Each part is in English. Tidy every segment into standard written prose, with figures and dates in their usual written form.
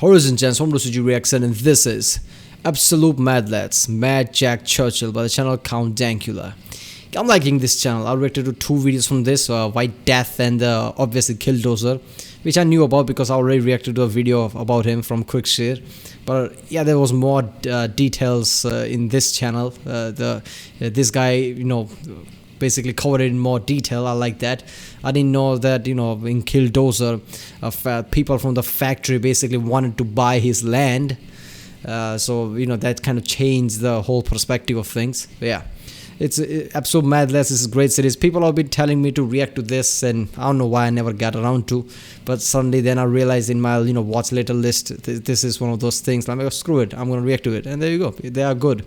Horizon Gents, from CG Reaction, and this is Absolute Mad Lads, Mad Jack Churchill by the channel Count Dankula. I'm liking this channel. I reacted to two videos from this, White Death and obviously Killdozer, which I knew about because I already reacted to a video about him from Quickshare. But yeah, there was more details in this channel. This guy, basically covered it in more detail. I like that. I didn't know that, in Killdozer, people from the factory basically wanted to buy his land. So, that kind of changed the whole perspective of things. But yeah, it's Absolute Mad Lads. This is a great series. People have been telling me to react to this, and I don't know why I never got around to. But suddenly then I realized in my, watch later list, this is one of those things. I'm like, oh, screw it, I'm going to react to it. And there you go. They are good.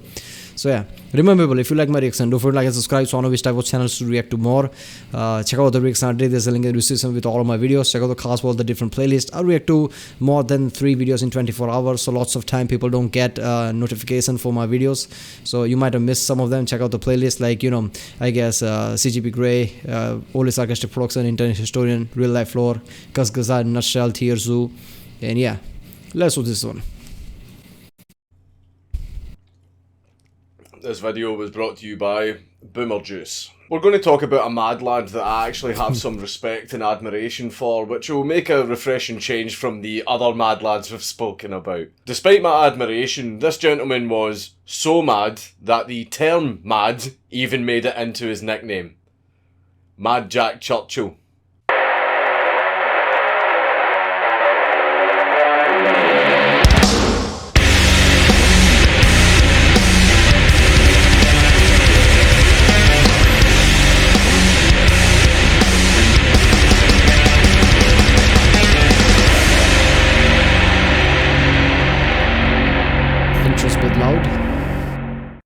So yeah, remember, if you like my reaction, don't forget to like and subscribe so I know which type of channels to react to more. Check out the reaction I did. There's a link in the description with all of my videos. Check out the cast all the different playlists. I react to more than 3 videos in 24 hours, so lots of time people don't get notification for my videos, so you might have missed some of them. Check out the playlist, like I guess CGP Grey, Only Sarcastic Production, Internet Historian, Real Life Lore, Gus Gaza, Nutshell, Tier Zoo, and yeah, let's do this one. This video was brought to you by Boomer Juice. We're going to talk about a mad lad that I actually have some respect and admiration for, which will make a refreshing change from the other mad lads we've spoken about. Despite my admiration, this gentleman was so mad that the term mad even made it into his nickname. Mad Jack Churchill.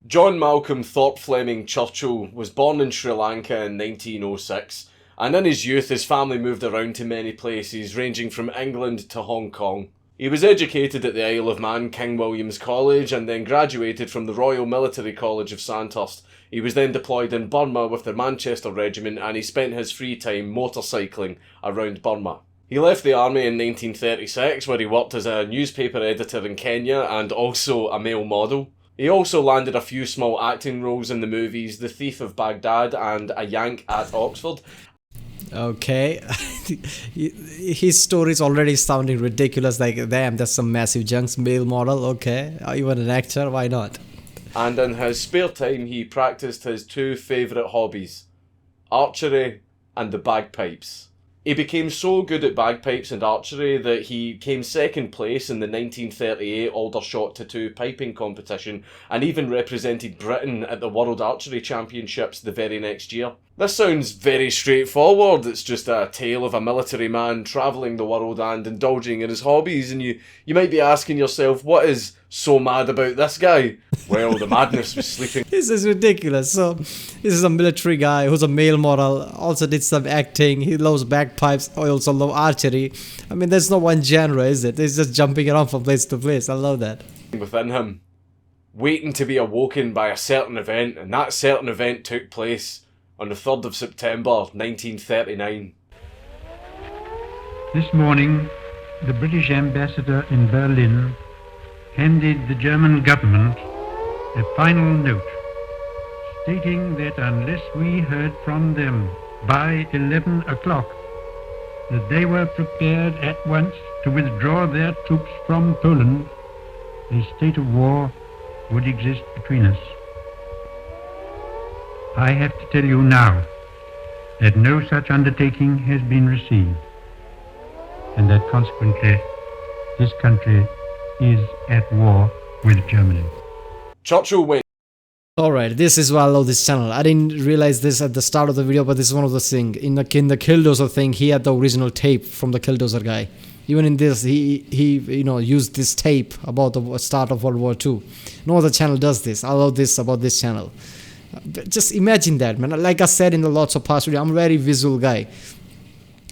John Malcolm Thorpe Fleming Churchill was born in Sri Lanka in 1906, and in his youth his family moved around to many places, ranging from England to Hong Kong. He was educated at the Isle of Man King William's College and then graduated from the Royal Military College of Sandhurst. He was then deployed in Burma with the Manchester Regiment, and he spent his free time motorcycling around Burma. He left the army in 1936, where he worked as a newspaper editor in Kenya and also a male model. He also landed a few small acting roles in the movies The Thief of Baghdad and A Yank at Oxford. Okay, his story is already sounding ridiculous, like damn, that's some massive junks, male model, okay, even an actor, why not? And in his spare time he practiced his 2 favourite hobbies, archery and the bagpipes. He became so good at bagpipes and archery that he came second place in the 1938 Aldershot Tattoo piping competition and even represented Britain at the World Archery Championships the very next year. This sounds very straightforward. It's just a tale of a military man travelling the world and indulging in his hobbies, and you might be asking yourself, what is so mad about this guy? Well, the madness was sleeping. This is ridiculous. So, this is a military guy who's a male model, also did some acting, he loves bagpipes, I also love archery. I mean, there's no one genre, is it? It's just jumping around from place to place. I love that. Within him, waiting to be awoken by a certain event, and that certain event took place on the 3rd of September 1939. This morning, the British ambassador in Berlin handed the German government a final note stating that unless we heard from them by 11 o'clock, that they were prepared at once to withdraw their troops from Poland, a state of war would exist between us. I have to tell you now that no such undertaking has been received, and that consequently this country is at war with Germany. Churchill went. Alright, this is why I love this channel. I didn't realize this at the start of the video, but this is one of those things. In the Killdozer thing, he had the original tape from the Killdozer guy. Even in this, he used this tape about the start of World War II. No other channel does this. I love this about this channel. Just imagine that, man. Like I said in the lots of past videos, I'm a very visual guy.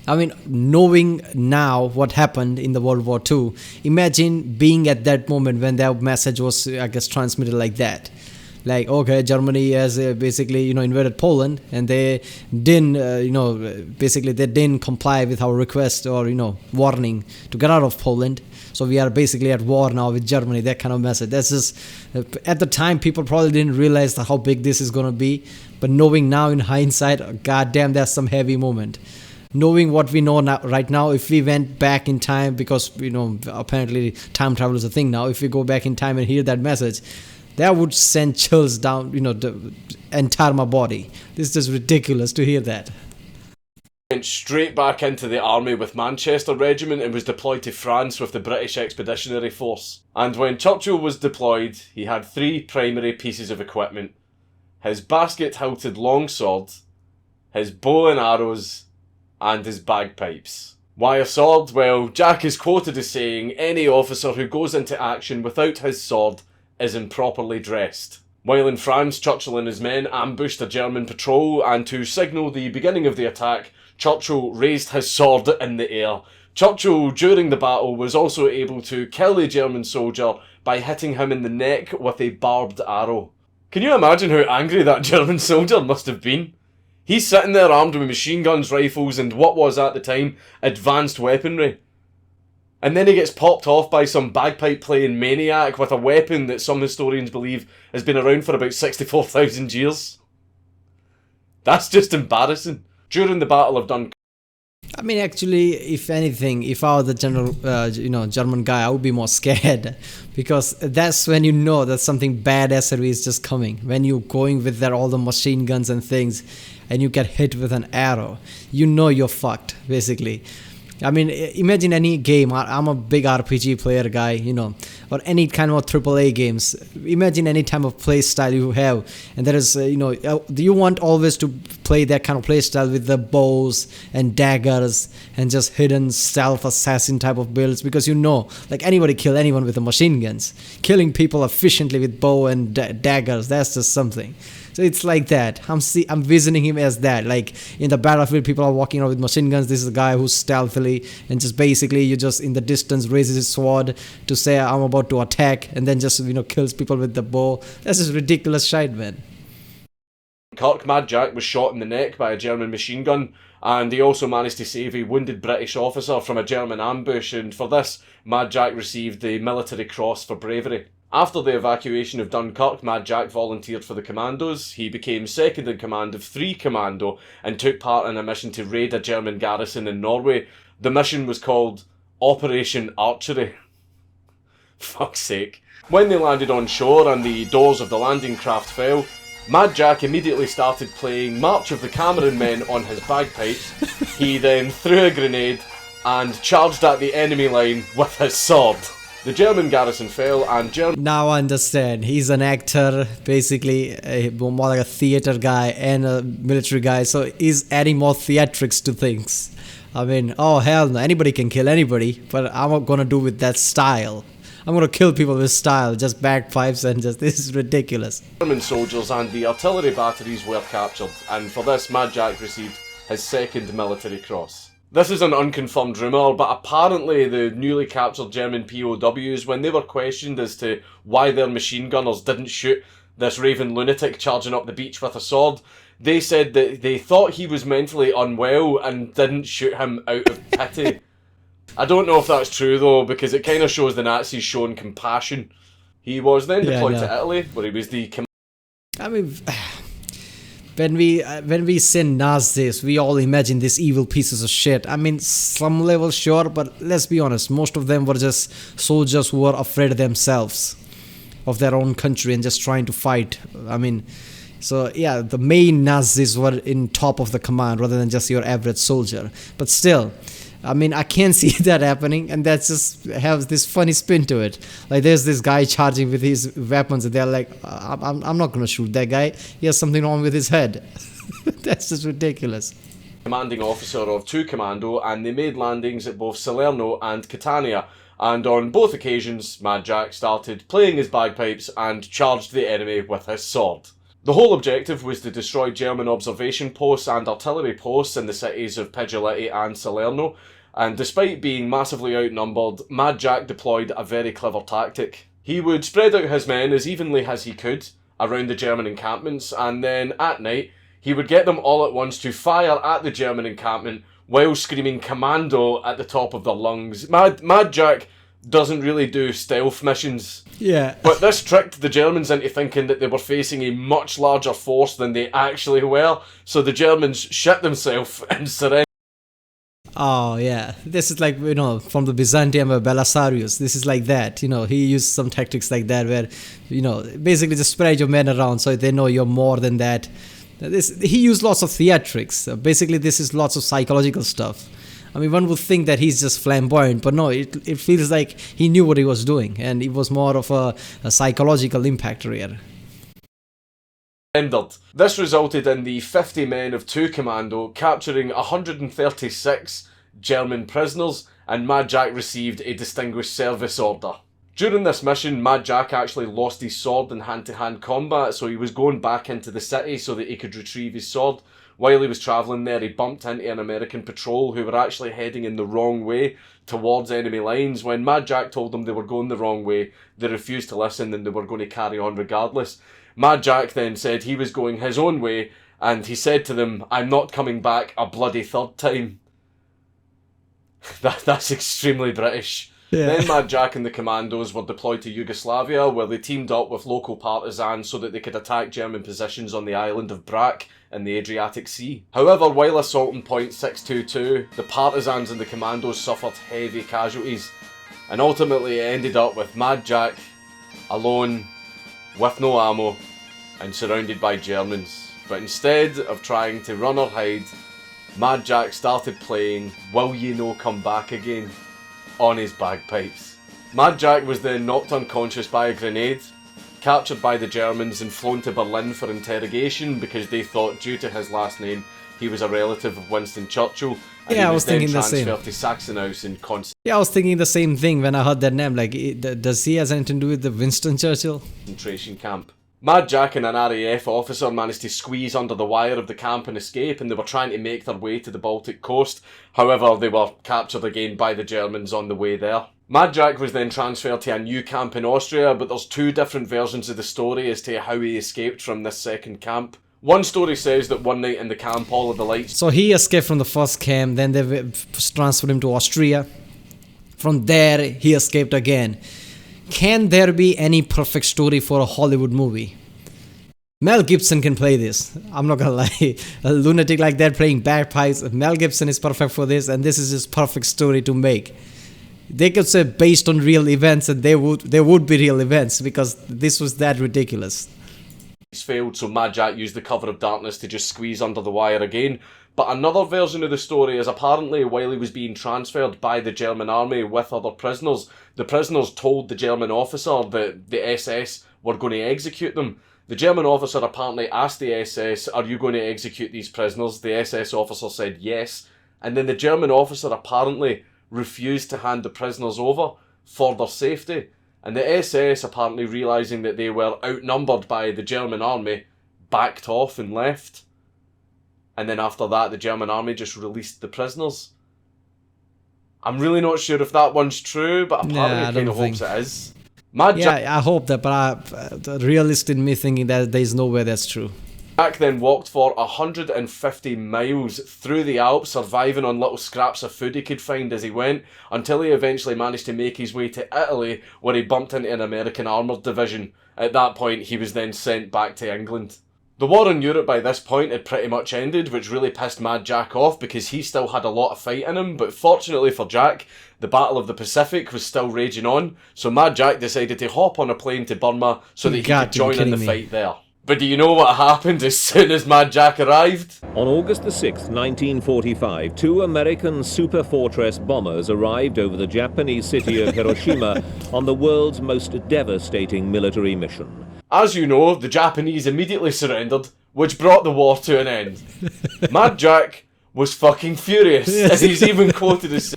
I mean, knowing now what happened in the World War II, imagine being at that moment when that message was, I guess, transmitted like that. like, okay, Germany has basically invaded Poland, and they didn't basically they didn't comply with our request or warning to get out of Poland, so we are basically at war now with Germany. That kind of message. That's just at the time people probably didn't realize how big this is gonna be, but knowing now in hindsight, goddamn, that's some heavy moment. Knowing what we know now, right now, if we went back in time, because apparently time travel is a thing now, if we go back in time and hear that message, that would send chills down the entire my body. This is just ridiculous to hear that. Went straight back into the army with Manchester Regiment and was deployed to France with the British Expeditionary Force. And when Churchill was deployed, he had 3 primary pieces of equipment: his basket-hilted longsword, his bow and arrows, and his bagpipes. Why a sword? Well, Jack is quoted as saying, "Any officer who goes into action without his sword is improperly dressed." While in France, Churchill and his men ambushed a German patrol, and to signal the beginning of the attack, Churchill raised his sword in the air. Churchill, during the battle, was also able to kill the German soldier by hitting him in the neck with a barbed arrow. Can you imagine how angry that German soldier must have been? He's sitting there armed with machine guns, rifles, and what was at the time advanced weaponry. And then he gets popped off by some bagpipe playing maniac with a weapon that some historians believe has been around for about 64,000 years. That's just embarrassing. During the Battle of Dunkirk, I mean, actually, if anything, if I was the general, German guy, I would be more scared, because that's when you know that something badass is just coming. When you're going with all the machine guns and things, and you get hit with an arrow, you're fucked, basically. I mean, imagine any game. I'm a big RPG player guy, or any kind of AAA games. Imagine any type of play style you have, and there is, you want always to play that kind of play style with the bows and daggers and just hidden stealth assassin type of builds, because like anybody kill anyone with the machine guns. Killing people efficiently with bow and daggers, that's just something. So it's like that. I'm visioning him as that. Like in the battlefield, people are walking around with machine guns. This is a guy who's stealthily and just basically you just in the distance raises his sword to say I'm about to attack, and then just kills people with the bow. That's just ridiculous shit, man. Mad Jack was shot in the neck by a German machine gun, and he also managed to save a wounded British officer from a German ambush, and for this, Mad Jack received the Military Cross for bravery. After the evacuation of Dunkirk, Mad Jack volunteered for the Commandos. He became second in command of 3 Commando and took part in a mission to raid a German garrison in Norway. The mission was called Operation Archery. Fuck's sake. When they landed on shore and the doors of the landing craft fell, Mad Jack immediately started playing March of the Cameron Men on his bagpipes. He then threw a grenade and charged at the enemy line with his sword. The German garrison fell, and Now I understand. He's an actor, basically, more like a theater guy and a military guy, so he's adding more theatrics to things. I mean, oh hell no, anybody can kill anybody, but I'm not gonna do with that style. I'm gonna kill people with style, just bagpipes and just, this is ridiculous. German soldiers and the artillery batteries were captured, and for this Mad Jack received his 2nd Military Cross. This is an unconfirmed rumour, but apparently the newly captured German POWs, when they were questioned as to why their machine gunners didn't shoot this raving lunatic charging up the beach with a sword, they said that they thought he was mentally unwell and didn't shoot him out of pity. I don't know if that's true though, because it kind of shows the Nazis showing compassion. He was then deployed to Italy, where he was the I mean, when we say Nazis, we all imagine these evil pieces of shit. I mean, some level sure, but let's be honest, most of them were just soldiers who were afraid of themselves, of their own country, and just trying to fight. I mean, so yeah, the main Nazis were in top of the command rather than just your average soldier. But still, I mean, I can't see that happening, and that just has this funny spin to it. Like, there's this guy charging with his weapons, and they're like, I'm not gonna shoot that guy. He has something wrong with his head. That's just ridiculous. Commanding officer of 2 Commando, and they made landings at both Salerno and Catania. And on both occasions, Mad Jack started playing his bagpipes and charged the enemy with his sword. The whole objective was to destroy German observation posts and artillery posts in the cities of Pigliatti and Salerno, and despite being massively outnumbered, Mad Jack deployed a very clever tactic. He would spread out his men as evenly as he could, around the German encampments, and then at night he would get them all at once to fire at the German encampment while screaming "Commando" at the top of their lungs. Mad Jack doesn't really do stealth missions. Yeah. But this tricked the Germans into thinking that they were facing a much larger force than they actually were, so the Germans shit themselves and surrendered. Oh yeah, this is like, from the Byzantium of Belisarius. This is like that, he used some tactics like that where, basically just spread your men around so they know you're more than that. He used lots of theatrics. Basically, this is lots of psychological stuff. I mean, one would think that he's just flamboyant, but no, it feels like he knew what he was doing, and it was more of a psychological impact here. This resulted in the 50 men of 2 Commando capturing 136 German prisoners, and Mad Jack received a Distinguished Service Order. During this mission, Mad Jack actually lost his sword in hand-to-hand combat, so he was going back into the city so that he could retrieve his sword. While he was travelling there, he bumped into an American patrol who were actually heading in the wrong way towards enemy lines. When Mad Jack told them they were going the wrong way, they refused to listen and they were going to carry on regardless. Mad Jack then said he was going his own way, and he said to them, "I'm not coming back a bloody third time." That's extremely British. Yeah. Then Mad Jack and the Commandos were deployed to Yugoslavia, where they teamed up with local partisans so that they could attack German positions on the island of Brac in the Adriatic Sea. However, while assaulting Point 622, the partisans and the Commandos suffered heavy casualties, and ultimately it ended up with Mad Jack alone, with no ammo, and surrounded by Germans. But instead of trying to run or hide, Mad Jack started playing "Will Ye No Come Back Again" on his bagpipes. Mad Jack was then knocked unconscious by a grenade, captured by the Germans and flown to Berlin for interrogation because they thought, due to his last name, he was a relative of Winston Churchill. And yeah, he I was thinking the then same. transferred to Sachsenhaus in Yeah, I was thinking the same thing when I heard that name. Like, does he have anything to do with the Winston Churchill? concentration camp. Mad Jack and an RAF officer managed to squeeze under the wire of the camp and escape, and they were trying to make their way to the Baltic coast. However, they were captured again by the Germans on the way there. Mad Jack was then transferred to a new camp in Austria, but there's 2 different versions of the story as to how he escaped from this second camp. One story says that one night in the camp, all of the lights... So he escaped from the first camp, then they transferred him to Austria. From there, he escaped again. Can there be any perfect story for a Hollywood movie? Mel Gibson can play this. I'm not gonna lie. A lunatic like that playing bagpipes. Mel Gibson is perfect for this, and this is his perfect story to make. They could say based on real events, and they would be real events because this was that ridiculous. failed, so Mad Jack used the cover of darkness to just squeeze under the wire again. But another version of the story is apparently while he was being transferred by the German army with other prisoners, the prisoners told the German officer that the SS were going to execute them. The German officer apparently asked the SS, "Are you going to execute these prisoners?" The SS officer said yes, and then the German officer apparently refused to hand the prisoners over for their safety. And the SS, apparently realising that they were outnumbered by the German army, backed off and left. And then after that, the German army just released the prisoners. I'm really not sure if that one's true, but apparently it kind of hopes it is. I hope that, but the realist in me thinking that there's no way that's true. Jack then walked for 150 miles through the Alps, surviving on little scraps of food he could find as he went, until he eventually managed to make his way to Italy, where he bumped into an American armoured division. At that point, he was then sent back to England. The war in Europe by this point had pretty much ended, which really pissed Mad Jack off because he still had a lot of fight in him, but fortunately for Jack, the Battle of the Pacific was still raging on, so Mad Jack decided to hop on a plane to Burma so that he could join in the fight there. But do you know what happened as soon as Mad Jack arrived? On August the 6th, 1945, 2 American Super Fortress bombers arrived over the Japanese city of Hiroshima on the world's most devastating military mission. As you know, the Japanese immediately surrendered, which brought the war to an end. Mad Jack was fucking furious, and he's even quoted as...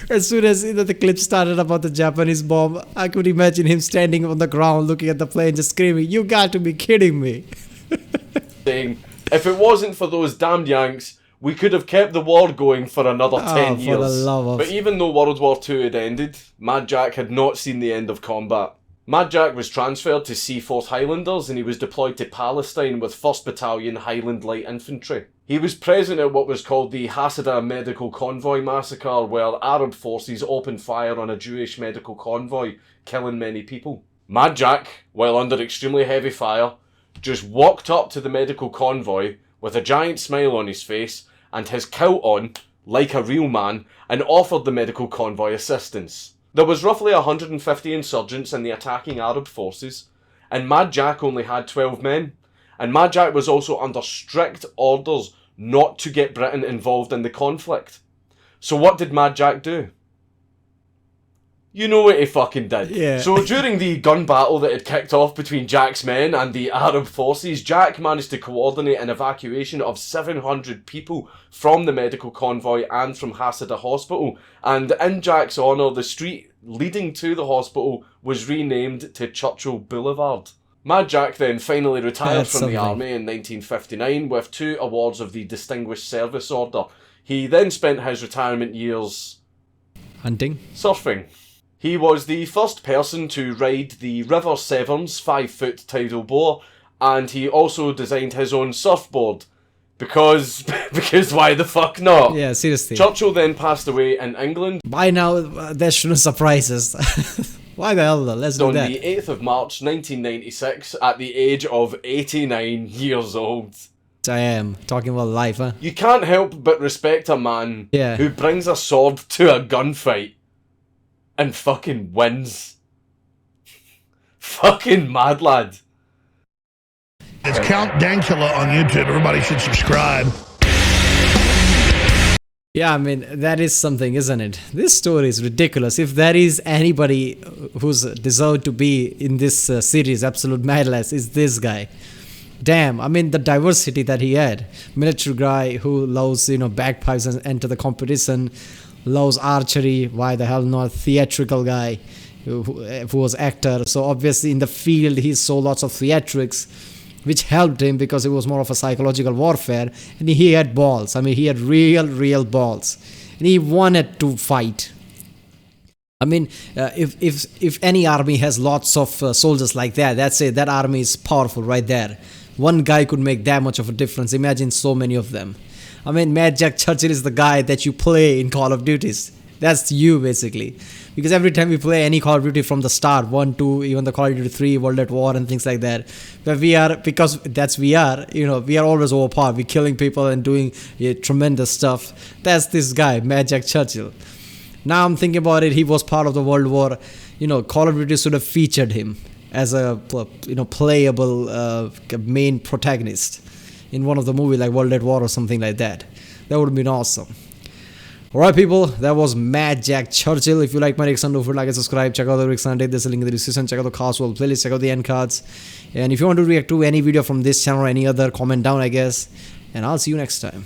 As soon as the clip started about the Japanese bomb, I could imagine him standing on the ground looking at the plane just screaming, "You got to be kidding me." saying, "If it wasn't for those damned Yanks, we could have kept the war going for another 10 years. For the love of... But even though World War II had ended, Mad Jack had not seen the end of combat. Mad Jack was transferred to Seaforth Highlanders and he was deployed to Palestine with 1st Battalion Highland Light Infantry. He was present at what was called the Hasidah Medical Convoy Massacre, where Arab forces opened fire on a Jewish medical convoy, killing many people. Mad Jack, while under extremely heavy fire, just walked up to the medical convoy with a giant smile on his face and his coat on, like a real man, and offered the medical convoy assistance. There was roughly 150 insurgents in the attacking Arab forces, and Mad Jack only had 12 men. And Mad Jack was also under strict orders not to get Britain involved in the conflict. So what did Mad Jack do? You know what he fucking did. Yeah. So during the gun battle that had kicked off between Jack's men and the Arab forces, Jack managed to coordinate an evacuation of 700 people from the medical convoy and from Hasidah Hospital. And in Jack's honour, the street leading to the hospital was renamed to Churchill Boulevard. Mad Jack then finally retired That's from something. the army in 1959 with 2 awards of the Distinguished Service Order. He then spent his retirement years Hunting. surfing. He was the first person to ride the River Severn's 5-foot tidal bore, and he also designed his own surfboard. Because why the fuck not? Yeah, seriously. Churchill then passed away in England By now, that shouldn't surprise us. Why the hell though? Let's do on that. the 8th of March 1996 at the age of 89 years old. I am talking about life, huh? You can't help but respect a man Yeah. who brings a sword to a gunfight and fucking wins. Fucking mad lad. It's Count Dankula on YouTube. Everybody should subscribe. Yeah, I mean, that is something, isn't it? This story is ridiculous. If there is anybody who's deserved to be in this series, Absolute Madness, is this guy. Damn, I mean, the diversity that he had. Military guy who loves, bagpipes and enter the competition, loves archery, why the hell not? Theatrical guy who was actor. So obviously in the field, he saw lots of theatrics, which helped him because it was more of a psychological warfare. And he had balls. I mean, he had real balls. And he wanted to fight. I mean, if any army has lots of soldiers like that, that's it. That army is powerful right there. One guy could make that much of a difference. Imagine so many of them. I mean, Mad Jack Churchill is the guy that you play in Call of Duties. That's you, basically. Because every time we play any Call of Duty from the start, 1, 2, even the Call of Duty 3, World at War and things like that, but we are always overpowered. We're killing people and doing tremendous stuff. That's this guy, Mad Jack Churchill. Now I'm thinking about it, he was part of the World War. Call of Duty should have featured him as a playable main protagonist in one of the movies like World at War or something like that. That would have been awesome. Alright people, that was Mad Jack Churchill. If you like my reaction, don't forget to like and subscribe. Check out the reaction, there's a link in the description. Check out the cast world playlist, check out the end cards. And if you want to react to any video from this channel or any other, comment down I guess. And I'll see you next time.